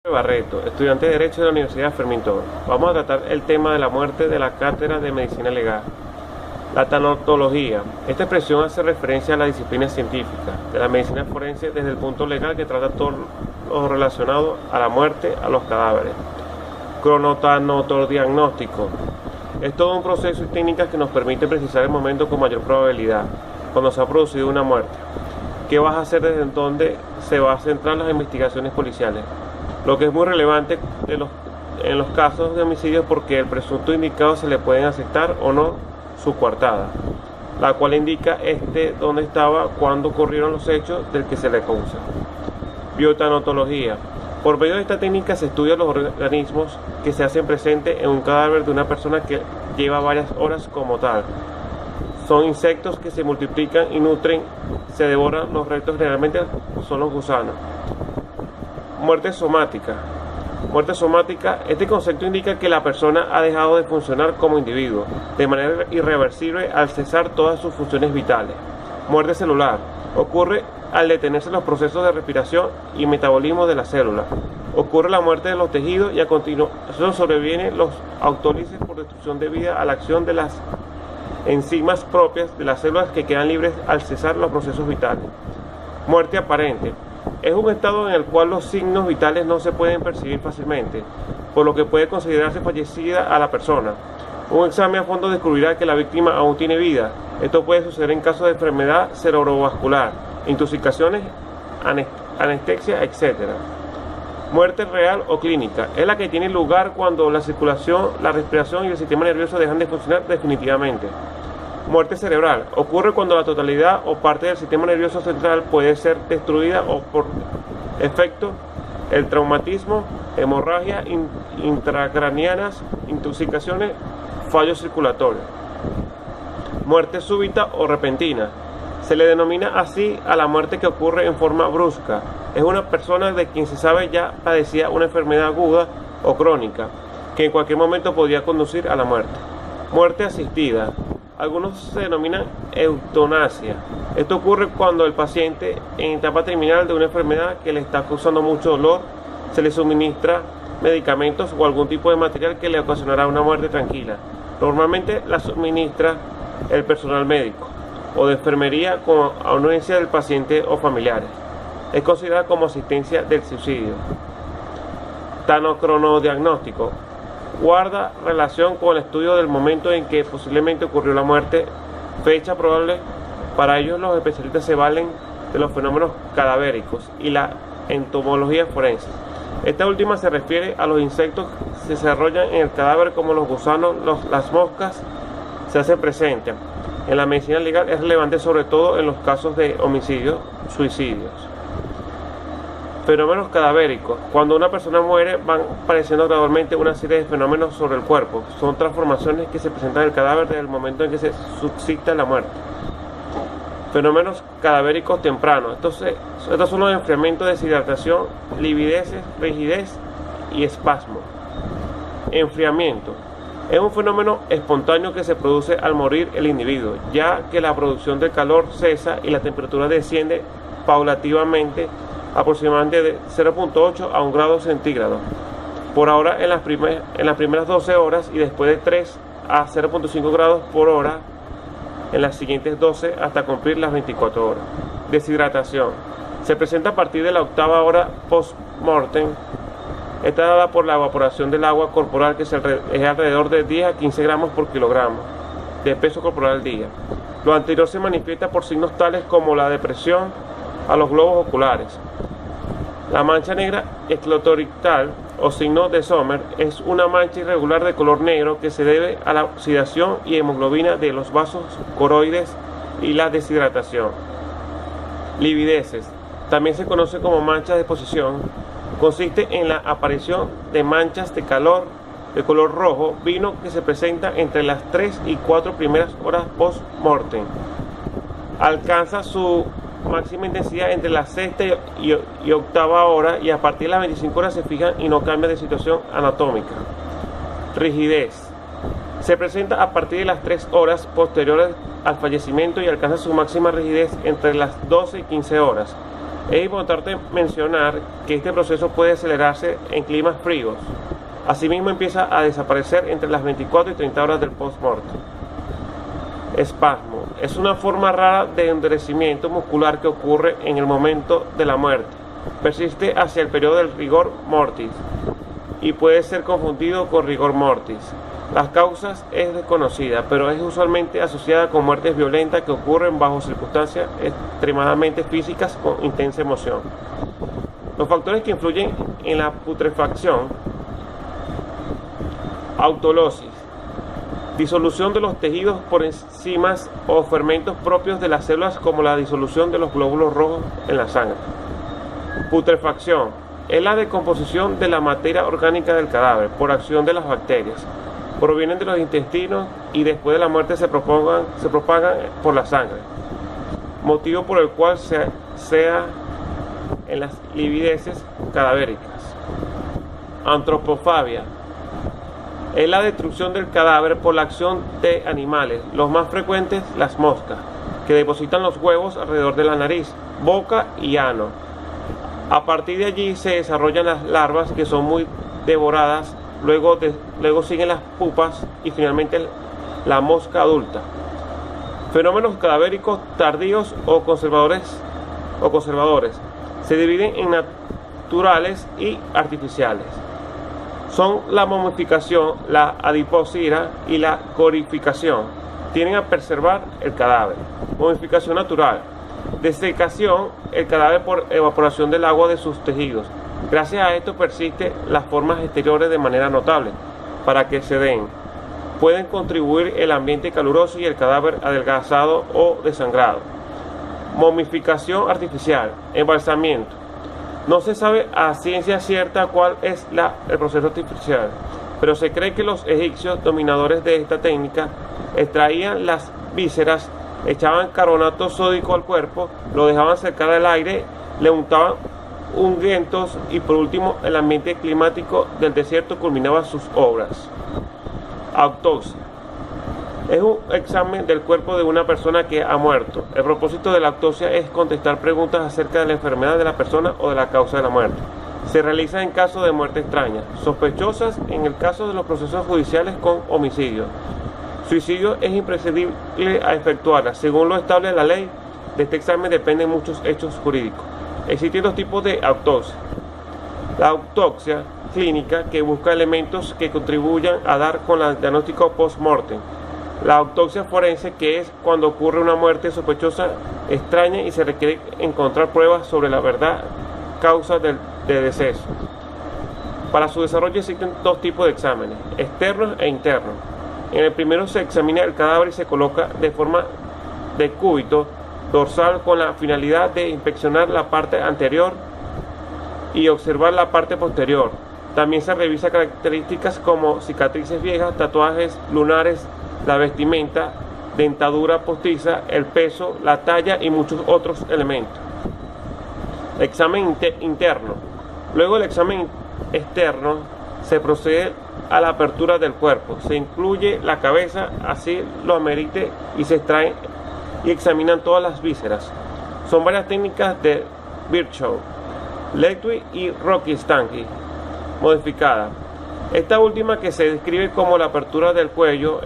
Barreto, estudiante de Derecho de la Universidad Fermín Toro. Vamos a tratar el tema de la muerte de la Cátedra de Medicina Legal. La tanatología. Esta expresión hace referencia a la disciplina científica de la medicina forense desde el punto legal que trata todo lo relacionado a la muerte, a los cadáveres. Cronotanatodiagnóstico. Es todo un proceso y técnicas que nos permite precisar el momento con mayor probabilidad, cuando se ha producido una muerte. ¿Qué vas a hacer desde donde se va a centrar las investigaciones policiales? Lo que es muy relevante en los casos de homicidios, porque el presunto indicado se le pueden aceptar o no su coartada, la cual indica dónde estaba cuando ocurrieron los hechos del que se le acusa. Biotanatología. Por medio de esta técnica se estudian los organismos que se hacen presentes en un cadáver de una persona que lleva varias horas como tal. Son insectos que se multiplican y nutren, se devoran los restos, generalmente son los gusanos. Muerte somática. Muerte somática. Este concepto indica que la persona ha dejado de funcionar como individuo de manera irreversible al cesar todas sus funciones vitales. Muerte celular. Ocurre al detenerse los procesos de respiración y metabolismo de la célula. Ocurre la muerte de los tejidos y a continuación sobrevienen los autólisis por destrucción debida a la acción de las enzimas propias de las células que quedan libres al cesar los procesos vitales. Muerte aparente. Es un estado en el cual los signos vitales no se pueden percibir fácilmente, por lo que puede considerarse fallecida a la persona. Un examen a fondo descubrirá que la víctima aún tiene vida. Esto puede suceder en casos de enfermedad cerebrovascular, intoxicaciones, anestesia, etc. Muerte real o clínica. Es la que tiene lugar cuando la circulación, la respiración y el sistema nervioso dejan de funcionar definitivamente. Muerte cerebral. Ocurre cuando la totalidad o parte del sistema nervioso central puede ser destruida o por efecto el traumatismo, hemorragia intracraneanas, intoxicaciones, fallos circulatorios. Muerte súbita o repentina. Se le denomina así a la muerte que ocurre en forma brusca. Es una persona de quien se sabe ya padecía una enfermedad aguda o crónica, que en cualquier momento podía conducir a la muerte. Muerte asistida. Algunos se denominan eutanasia. Esto ocurre cuando el paciente, en etapa terminal de una enfermedad que le está causando mucho dolor, se le suministra medicamentos o algún tipo de material que le ocasionará una muerte tranquila. Normalmente la suministra el personal médico o de enfermería con anuencia del paciente o familiares. Es considerada como asistencia del suicidio. Tanocronodiagnóstico. Guarda relación con el estudio del momento en que posiblemente ocurrió la muerte, fecha probable. Para ello los especialistas se valen de los fenómenos cadavéricos y la entomología forense. Esta última se refiere a los insectos que se desarrollan en el cadáver, como los gusanos, las moscas se hacen presentes. En la medicina legal es relevante sobre todo en los casos de homicidios, suicidios. Fenómenos cadavéricos. Cuando una persona muere, van apareciendo gradualmente una serie de fenómenos sobre el cuerpo. Son transformaciones que se presentan en el cadáver desde el momento en que se suscita la muerte. Fenómenos cadavéricos tempranos. Estos son los enfriamientos, deshidratación, lividez, rigidez y espasmo. Enfriamiento. Es un fenómeno espontáneo que se produce al morir el individuo, ya que la producción del calor cesa y la temperatura desciende paulativamente, aproximadamente de 0.8 a 1 grado centígrado por hora en las primeras 12 horas y después de 3 a 0.5 grados por hora en las siguientes 12 hasta cumplir las 24 horas. Deshidratación. Se presenta a partir de la 8ª hora post-mortem. Está dada por la evaporación del agua corporal, que es alrededor de 10 a 15 gramos por kilogramo de peso corporal al día. Lo anterior se manifiesta por signos tales como la depresión a los globos oculares. La mancha negra esclerotictal o signo de Sommer es una mancha irregular de color negro que se debe a la oxidación y hemoglobina de los vasos coroides y la deshidratación. Livideces. También se conoce como manchas de posición. Consiste en la aparición de manchas de color rojo vino que se presenta entre las 3 y 4 primeras horas post-mortem. Alcanza su máxima intensidad entre la 6ª y 8ª hora y a partir de las 25 horas se fijan y no cambia de situación anatómica. Rigidez. Se presenta a partir de las 3 horas posteriores al fallecimiento y alcanza su máxima rigidez entre las 12 y 15 horas. Es importante mencionar que este proceso puede acelerarse en climas fríos. Asimismo, empieza a desaparecer entre las 24 y 30 horas del post-mortem. Espasmo. Es una forma rara de endurecimiento muscular que ocurre en el momento de la muerte. Persiste hacia el periodo del rigor mortis y puede ser confundido con rigor mortis. Las causas es desconocida, pero es usualmente asociada con muertes violentas que ocurren bajo circunstancias extremadamente físicas con intensa emoción. Los factores que influyen en la putrefacción: autolosis, disolución de los tejidos por enzimas o fermentos propios de las células, como la disolución de los glóbulos rojos en la sangre. Putrefacción es la decomposición de la materia orgánica del cadáver por acción de las bacterias. Provienen de los intestinos y después de la muerte se propagan por la sangre, motivo por el cual sea en las livideces cadavéricas. Antropofobia es la destrucción del cadáver por la acción de animales, los más frecuentes las moscas, que depositan los huevos alrededor de la nariz, boca y ano. A partir de allí se desarrollan las larvas, que son muy devoradas. Luego siguen las pupas y finalmente la mosca adulta. Fenómenos cadavéricos tardíos o conservadores. Se dividen en naturales y artificiales. Son la momificación, la adiposira y la corificación. Tienden a preservar el cadáver. Momificación natural. Desecación el cadáver por evaporación del agua de sus tejidos. Gracias a esto persisten las formas exteriores de manera notable. Para que se den, pueden contribuir el ambiente caluroso y el cadáver adelgazado o desangrado. Momificación artificial, embalsamiento. No se sabe a ciencia cierta cuál es el proceso artificial, pero se cree que los egipcios, dominadores de esta técnica, extraían las vísceras, echaban carbonato sódico al cuerpo, lo dejaban secar al aire, le untaban ungüentos y por último el ambiente climático del desierto culminaba sus obras. Autopsia es un examen del cuerpo de una persona que ha muerto. El propósito de la autopsia es contestar preguntas acerca de la enfermedad de la persona o de la causa de la muerte. Se realiza en caso de muerte extraña, sospechosas en el caso de los procesos judiciales con homicidio. Suicidio es imprescindible a efectuarla. Según lo establece la ley, de este examen dependen muchos hechos jurídicos. Existen dos tipos de autopsia. La autopsia clínica, que busca elementos que contribuyan a dar con el diagnóstico post-mortem. La autopsia forense, que es cuando ocurre una muerte sospechosa, extraña y se requiere encontrar pruebas sobre la verdad causa de deceso. Para su desarrollo existen dos tipos de exámenes, externos e internos. En el primero se examina el cadáver y se coloca de forma de cúbito dorsal con la finalidad de inspeccionar la parte anterior y observar la parte posterior. También se revisa características como cicatrices viejas, tatuajes lunares, la vestimenta, dentadura postiza, el peso, la talla y muchos otros elementos. Examen interno. Luego del examen externo se procede a la apertura del cuerpo. Se incluye la cabeza, así lo amerite, y se extraen y examinan todas las vísceras. Son varias técnicas de Virchow, Lewy y Rokitansky modificada. Esta última, que se describe como la apertura del cuello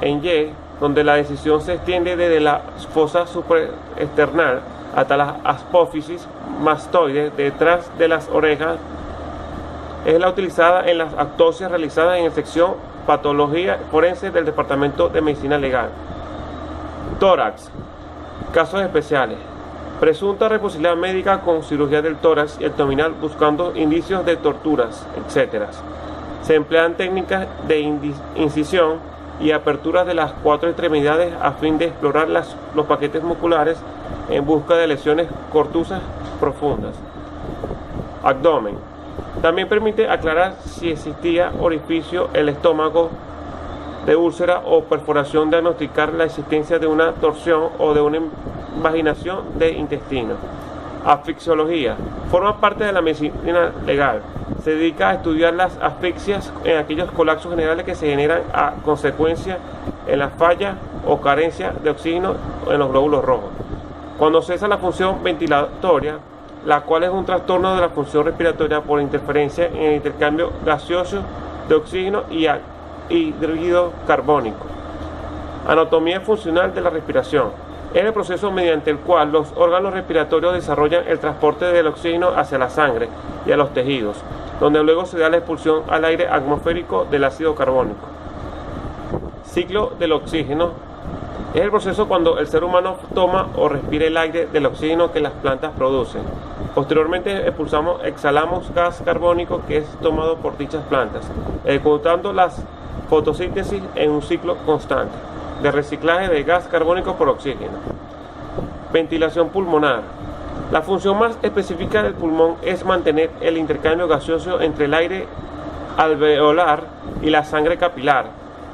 en Y, donde la decisión se extiende desde la fosa supraesternal hasta la apófisis mastoide detrás de las orejas, es la utilizada en las autopsias realizadas en la sección patología forense del Departamento de Medicina Legal. Tórax. Casos especiales. Presunta responsabilidad médica con cirugía del tórax y abdominal buscando indicios de torturas, etc. Se emplean técnicas de incisión y aperturas de las cuatro extremidades a fin de explorar los paquetes musculares en busca de lesiones cortusas profundas. Abdomen. También permite aclarar si existía orificio en el estómago de úlcera o perforación, diagnosticar la existencia de una torsión o de una invaginación de intestino. Asfixiología. Forma parte de la medicina legal. Se dedica a estudiar las asfixias en aquellos colapsos generales que se generan a consecuencia en la falla o carencia de oxígeno en los glóbulos rojos. Cuando cesa la función ventilatoria, la cual es un trastorno de la función respiratoria por interferencia en el intercambio gaseoso de oxígeno y hídrido carbónico. Anatomía funcional de la respiración. Es el proceso mediante el cual los órganos respiratorios desarrollan el transporte del oxígeno hacia la sangre y a los tejidos, donde luego se da la expulsión al aire atmosférico del ácido carbónico. Ciclo del oxígeno. Es el proceso cuando el ser humano toma o respira el aire del oxígeno que las plantas producen. Posteriormente exhalamos gas carbónico que es tomado por dichas plantas, ejecutando la fotosíntesis en un ciclo constante de reciclaje de gas carbónico por oxígeno. Ventilación pulmonar. La función más específica del pulmón es mantener el intercambio gaseoso entre el aire alveolar y la sangre capilar,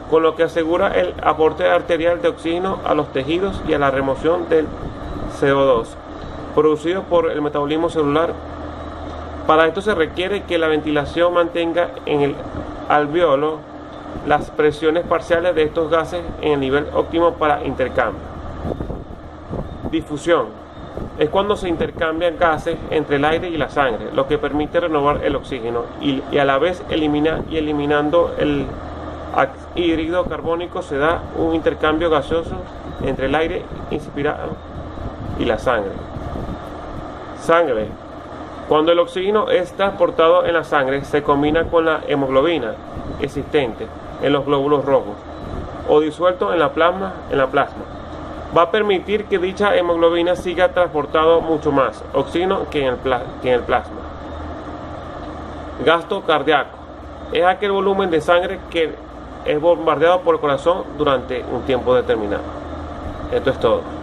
con lo que asegura el aporte arterial de oxígeno a los tejidos y a la remoción del CO2 producido por el metabolismo celular. Para esto se requiere que la ventilación mantenga en el alveolo las presiones parciales de estos gases en el nivel óptimo para intercambio. Difusión. Es cuando se intercambian gases entre el aire y la sangre, lo que permite renovar el oxígeno y a la vez eliminando el hídrido carbónico. Se da un intercambio gaseoso entre el aire inspirado y la sangre. Sangre. Cuando el oxígeno es transportado en la sangre, se combina con la hemoglobina existente en los glóbulos rojos o disuelto en la plasma. Va a permitir que dicha hemoglobina siga transportando mucho más oxígeno que en el plasma. Gasto cardíaco. Es aquel volumen de sangre que es bombardeado por el corazón durante un tiempo determinado. Esto es todo.